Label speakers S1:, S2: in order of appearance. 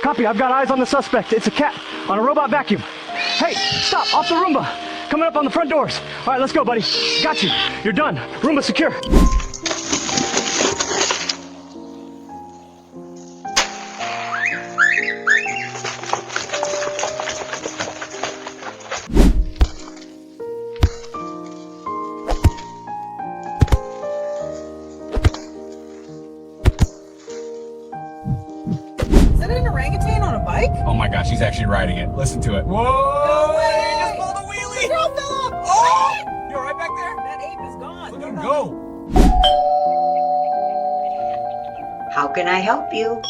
S1: Copy, I've got eyes on the suspect. It's a cat on a robot vacuum. Hey, stop, off the Roomba. Coming up on the front doors. All right, let's go, buddy. Got you. You're done. Roomba secure.
S2: Is that an orangutan on a bike?
S3: Oh my gosh, he's actually riding it. Listen to it. Whoa!
S2: No way!
S3: He just pulled a wheelie!
S2: Girl fell off!
S3: Oh! You alright back there?
S2: That ape is gone.
S3: Look at him go!
S4: How can I help you?